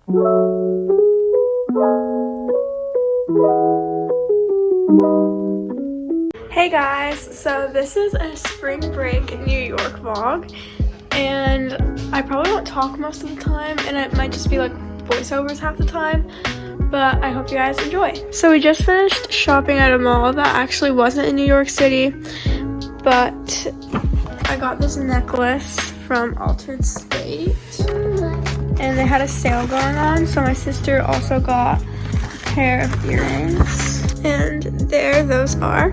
Hey guys, so this is a spring break New York vlog, and I probably won't talk most of the time, and it might just be like voiceovers half the time, but I hope you guys enjoy. So we just finished shopping at a mall that actually wasn't in New York City, but I got this necklace from Altered State, and they had a sale going on, so my sister also got a pair of earrings, and there those are.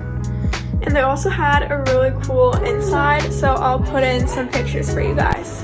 And they also had a really cool inside, so I'll put in some pictures for you guys.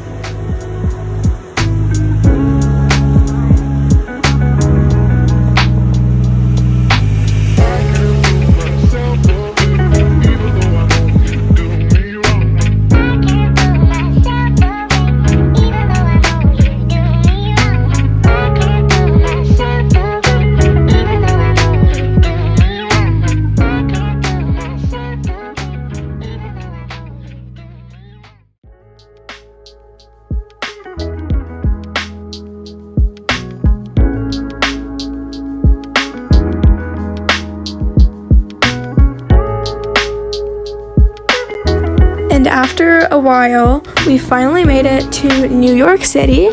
And after a while, we finally made it to New York City,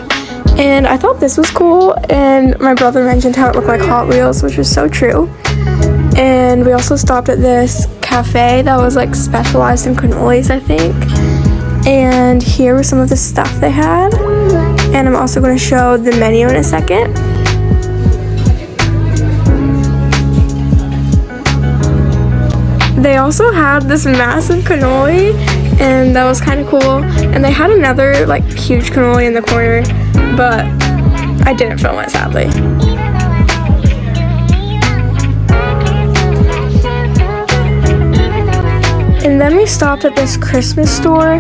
and I thought this was cool, and my brother mentioned how it looked like Hot Wheels, which was so true. And we also stopped at this cafe that was like specialized in cannolis, I think. And here was some of the stuff they had, and I'm also going to show the menu in a second. They also had this massive cannoli, and that was kind of cool. And they had another like huge cannoli in the corner, but I didn't film it, sadly. And then we stopped at this Christmas store,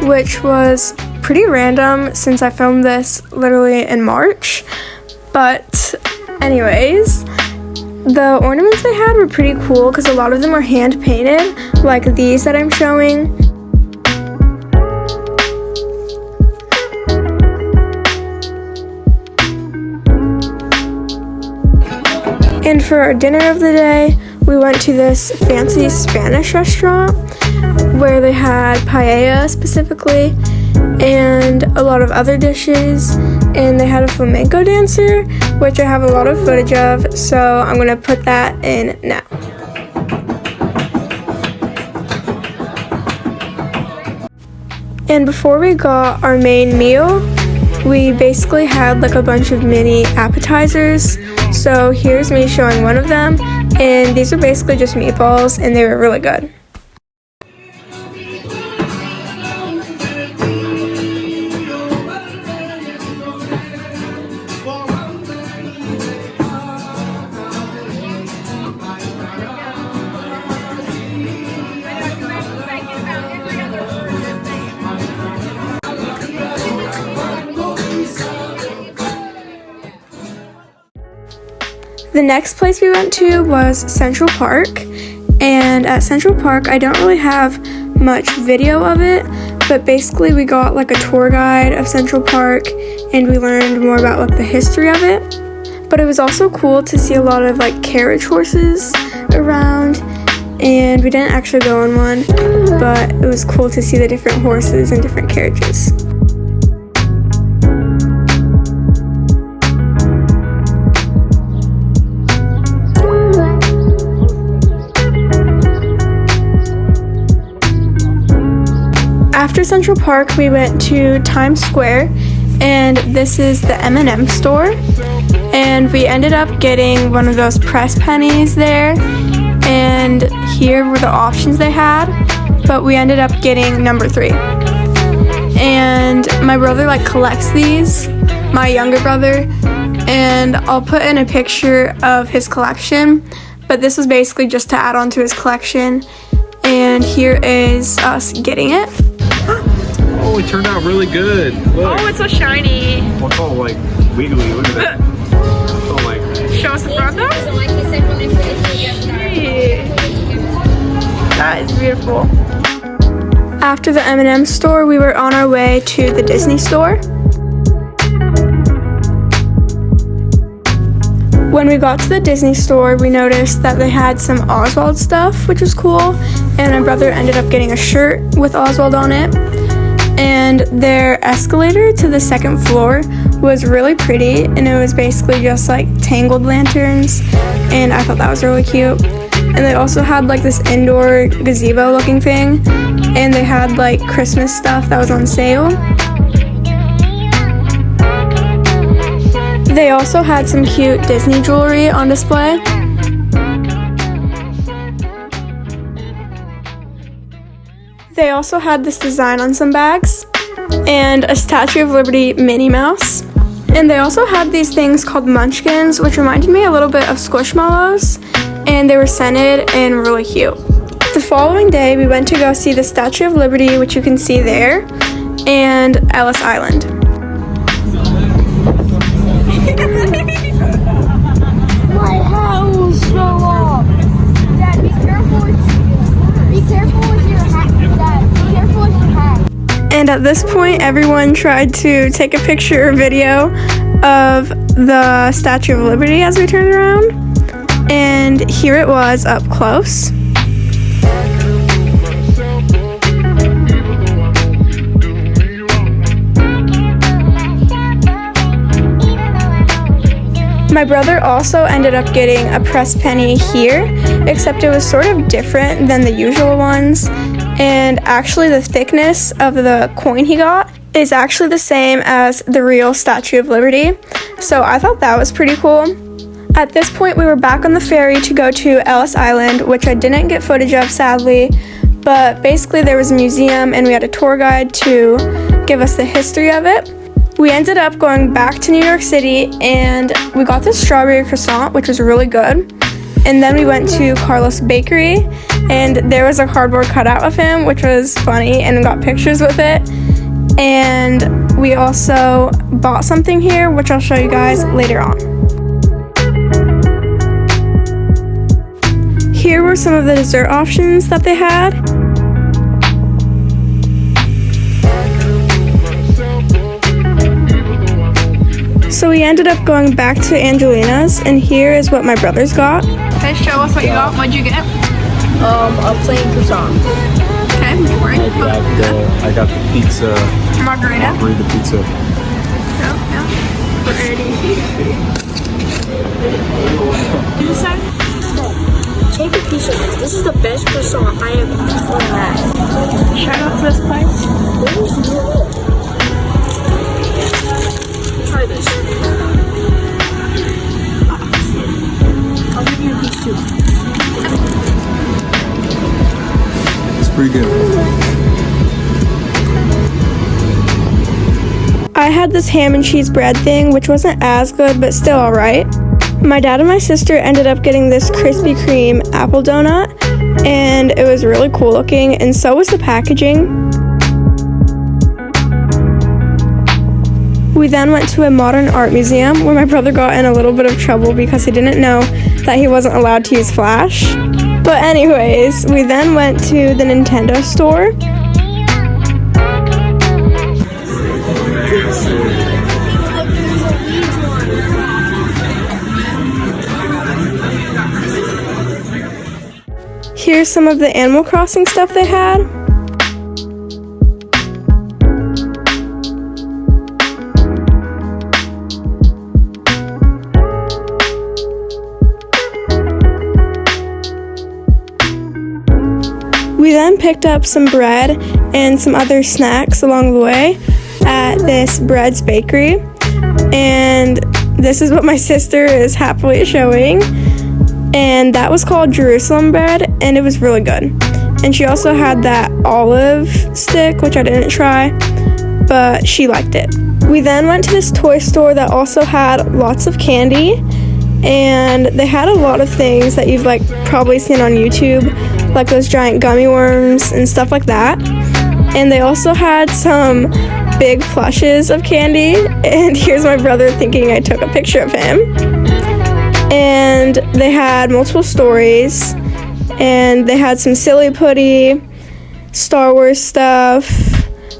which was pretty random since I filmed this literally in March. But anyways, the ornaments they had were pretty cool because a lot of them were hand painted, like these that I'm showing. And for our dinner of the day, we went to this fancy Spanish restaurant where they had paella specifically and a lot of other dishes, and they had a flamenco dancer, which I have a lot of footage of, so I'm gonna put that in now. And before we got our main meal, we basically had like a bunch of mini appetizers. So here's me showing one of them, and these are basically just meatballs, and they were really good. The next place we went to was Central Park, and at Central Park I don't really have much video of it, but basically we got like a tour guide of Central Park and we learned more about like the history of it. But it was also cool to see a lot of like carriage horses around, and we didn't actually go on one, but it was cool to see the different horses and different carriages. After Central Park, we went to Times Square, and this is the M&M store, and we ended up getting one of those press pennies there, and here were the options they had, but we ended up getting number 3. And my brother like collects these, my younger brother, and I'll put in a picture of his collection, but this was basically just to add on to his collection, and here is us getting it. Oh, it turned out really good. Look. Oh, it's so shiny. Well, it's all like wiggly. Look at that. It's all like. Show us the front though. That is beautiful. After the M&M store, we were on our way to the Disney store. When we got to the Disney store, we noticed that they had some Oswald stuff, which was cool, and my brother ended up getting a shirt with Oswald on it. And their escalator to the second floor was really pretty, and it was basically just like tangled lanterns, and I thought that was really cute. And they also had like this indoor gazebo looking thing, and they had like Christmas stuff that was on sale. They also had some cute Disney jewelry on display. They also had this design on some bags and a Statue of Liberty Minnie Mouse. And they also had these things called munchkins, which reminded me a little bit of Squishmallows, and they were scented and really cute. The following day, we went to go see the Statue of Liberty, which you can see there, and Ellis Island. My house fell off. Dad, be careful with your hat. Dad, be careful with your hat. And at this point, everyone tried to take a picture or video of the Statue of Liberty as we turned around. And here it was up close. My brother also ended up getting a pressed penny here, except it was sort of different than the usual ones. And actually the thickness of the coin he got is actually the same as the real Statue of Liberty. So I thought that was pretty cool. At this point, we were back on the ferry to go to Ellis Island, which I didn't get footage of, sadly. But basically there was a museum and we had a tour guide to give us the history of it. We ended up going back to New York City and we got this strawberry croissant, which was really good. And then we went to Carlo's bakery and there was a cardboard cutout of him, which was funny, and got pictures with it. And we also bought something here, which I'll show you guys later on. Here were some of the dessert options that they had. So we ended up going back to Angelina's, and here is what my brothers got. Okay, show us what you got. What'd you get? A plain croissant. Okay, boring. I got the pizza. Margarita. Margarita pizza. Yeah. Pretty. Did you say? Take a piece of this. This is the best croissant I have ever had. Shout out to this place. Try this. I'll give you a piece too. It's pretty good. I had this ham and cheese bread thing, which wasn't as good, but still alright. My dad and my sister ended up getting this Krispy Kreme apple donut, and it was really cool looking, and so was the packaging. We then went to a modern art museum where my brother got in a little bit of trouble because he didn't know that he wasn't allowed to use Flash. But anyways, we then went to the Nintendo store. Here's some of the Animal Crossing stuff they had. We then picked up some bread and some other snacks along the way at this Bread's Bakery. And this is what my sister is happily showing. And that was called Jerusalem bread, and it was really good. And she also had that olive stick, which I didn't try, but she liked it. We then went to this toy store that also had lots of candy, and they had a lot of things that you've probably seen on YouTube, like those giant gummy worms and stuff like that. And they also had some big plushes of candy, and here's my brother thinking I took a picture of him. And they had multiple stories, and they had some silly putty, Star Wars stuff,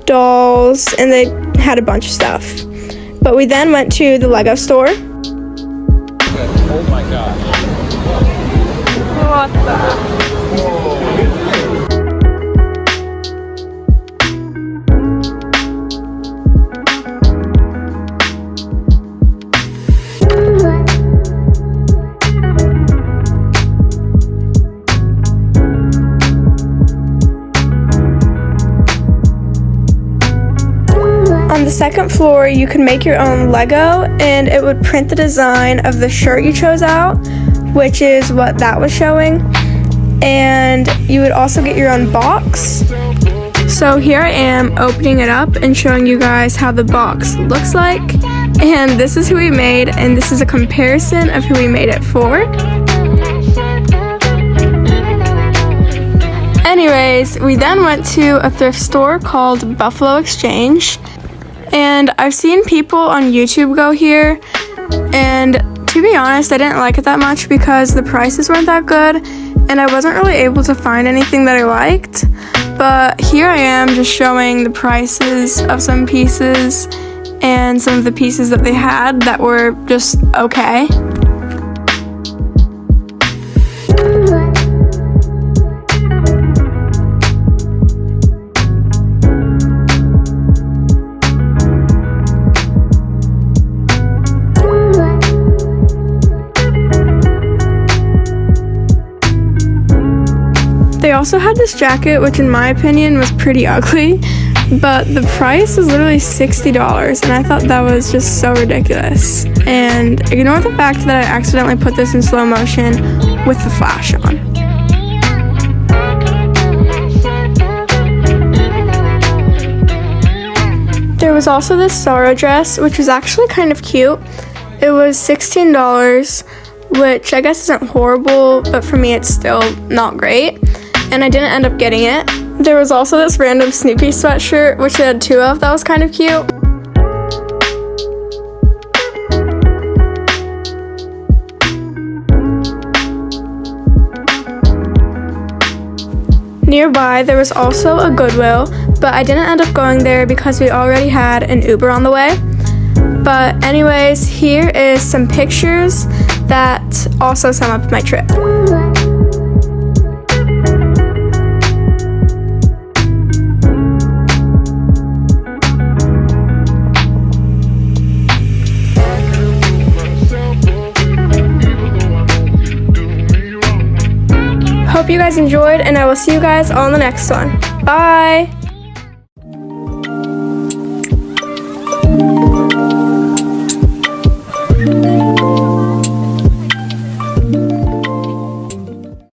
dolls, and they had a bunch of stuff. But we then went to the Lego store. Oh my god. What the? On the second floor, you could make your own Lego, and it would print the design of the shirt you chose out, which is what that was showing. And you would also get your own box. So here I am opening it up and showing you guys how the box looks like. And this is who we made, and this is a comparison of who we made it for. Anyways, we then went to a thrift store called Buffalo Exchange. And I've seen people on YouTube go here, and to be honest, I didn't like it that much because the prices weren't that good, and I wasn't really able to find anything that I liked. But here I am just showing the prices of some pieces and some of the pieces that they had that were just okay. They also had this jacket, which in my opinion was pretty ugly, but the price was literally $60, and I thought that was just so ridiculous. And ignore the fact that I accidentally put this in slow motion with the flash on. There was also this Zara dress, which was actually kind of cute. It was $16, which I guess isn't horrible, but for me it's still not great. And I didn't end up getting it. There was also this random Snoopy sweatshirt, which they had two of, that was kind of cute. Nearby, there was also a Goodwill, but I didn't end up going there because we already had an Uber on the way. But anyways, here is some pictures that also sum up my trip. Hope you guys enjoyed, and I will see you guys on the next one. Bye!